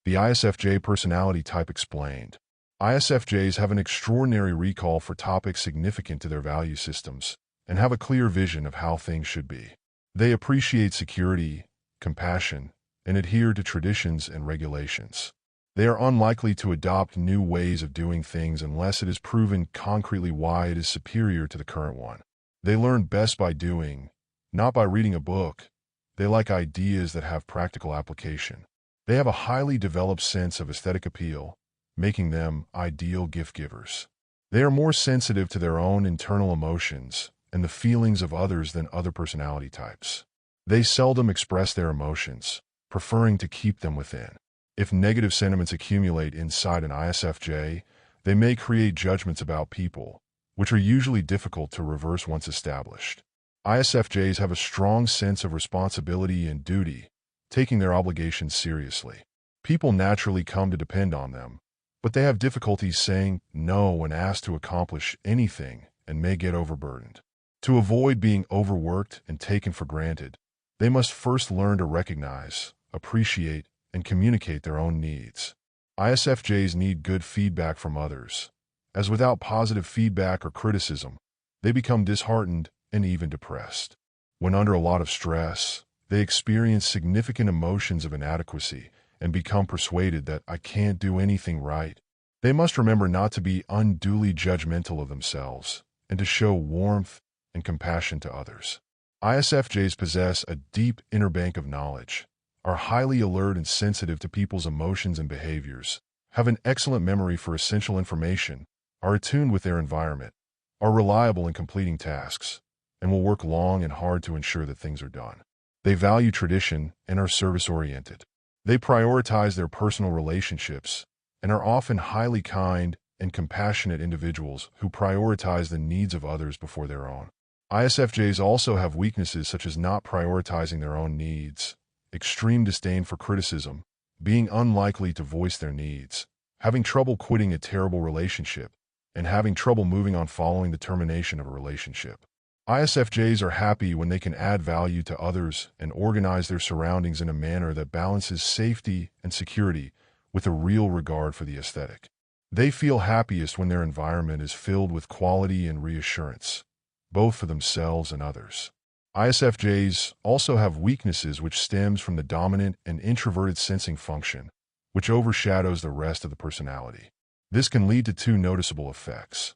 The ISFJ personality type explained. ISFJs have an extraordinary recall for topics significant to their value systems and have a clear vision of how things should be. They appreciate security, compassion, and adhere to traditions and regulations. They are unlikely to adopt new ways of doing things unless it is proven concretely why it is superior to the current one. They learn best by doing, not by reading a book. They like ideas that have practical application. They have a highly developed sense of aesthetic appeal, making them ideal gift givers. They are more sensitive to their own internal emotions and the feelings of others than other personality types. They seldom express their emotions, preferring to keep them within. If negative sentiments accumulate inside an ISFJ, they may create judgments about people, which are usually difficult to reverse once established. ISFJs have a strong sense of responsibility and duty, taking their obligations seriously. People naturally come to depend on them, but they have difficulties saying no when asked to accomplish anything and may get overburdened. To avoid being overworked and taken for granted, they must first learn to recognize, appreciate, and communicate their own needs. ISFJs need good feedback from others, as without positive feedback or criticism, they become disheartened and even depressed. When under a lot of stress, they experience significant emotions of inadequacy and become persuaded that I can't do anything right. They must remember not to be unduly judgmental of themselves and to show warmth and compassion to others. ISFJs possess a deep inner bank of knowledge, are highly alert and sensitive to people's emotions and behaviors, have an excellent memory for essential information, are attuned with their environment, are reliable in completing tasks, and will work long and hard to ensure that things are done. They value tradition and are service-oriented. They prioritize their personal relationships and are often highly kind and compassionate individuals who prioritize the needs of others before their own. ISFJs also have weaknesses such as not prioritizing their own needs, extreme disdain for criticism, being unlikely to voice their needs, having trouble quitting a terrible relationship, and having trouble moving on following the termination of a relationship. ISFJs are happy when they can add value to others and organize their surroundings in a manner that balances safety and security with a real regard for the aesthetic. They feel happiest when their environment is filled with quality and reassurance, both for themselves and others. ISFJs also have weaknesses which stems from the dominant and introverted sensing function, which overshadows the rest of the personality. This can lead to two noticeable effects.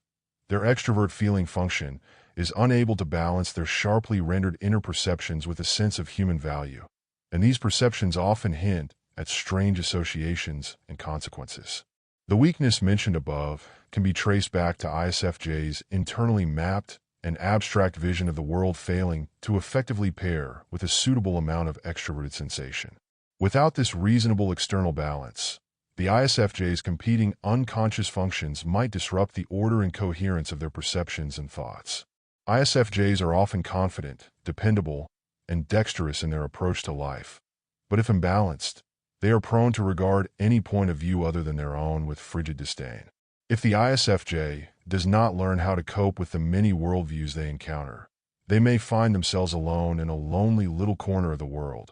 Their extrovert feeling function is unable to balance their sharply rendered inner perceptions with a sense of human value, and these perceptions often hint at strange associations and consequences. The weakness mentioned above can be traced back to ISFJs' internally mapped and abstract vision of the world failing to effectively pair with a suitable amount of extroverted sensation. Without this reasonable external balance, the ISFJ's competing unconscious functions might disrupt the order and coherence of their perceptions and thoughts. ISFJs are often confident, dependable, and dexterous in their approach to life, but if imbalanced, they are prone to regard any point of view other than their own with frigid disdain. If the ISFJ does not learn how to cope with the many worldviews they encounter, they may find themselves alone in a lonely little corner of the world,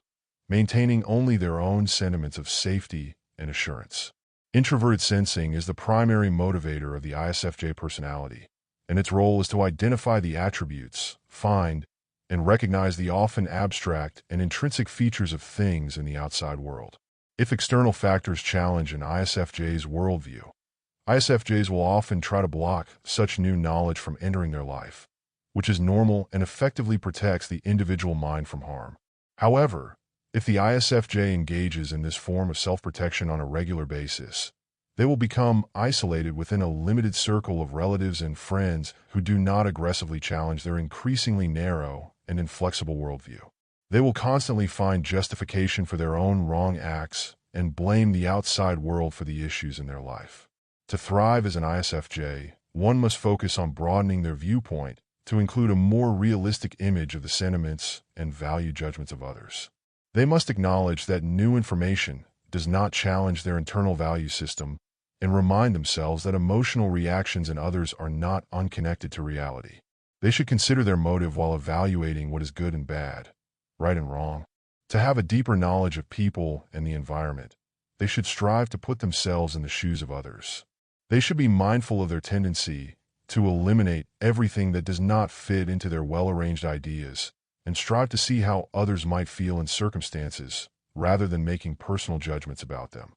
maintaining only their own sentiments of safety and assurance. Introverted sensing is the primary motivator of the ISFJ personality, and its role is to identify the attributes, find, and recognize the often abstract and intrinsic features of things in the outside world. If external factors challenge an ISFJ's worldview, ISFJs will often try to block such new knowledge from entering their life, which is normal and effectively protects the individual mind from harm. However, if the ISFJ engages in this form of self-protection on a regular basis, they will become isolated within a limited circle of relatives and friends who do not aggressively challenge their increasingly narrow and inflexible worldview. They will constantly find justification for their own wrong acts and blame the outside world for the issues in their life. To thrive as an ISFJ, one must focus on broadening their viewpoint to include a more realistic image of the sentiments and value judgments of others. They must acknowledge that new information does not challenge their internal value system and remind themselves that emotional reactions in others are not unconnected to reality. They should consider their motive while evaluating what is good and bad, right and wrong. To have a deeper knowledge of people and the environment, they they should strive to put themselves in the shoes of others. They should be mindful of their tendency to eliminate everything that does not fit into their well-arranged ideas and strive to see how others might feel in circumstances rather than making personal judgments about them.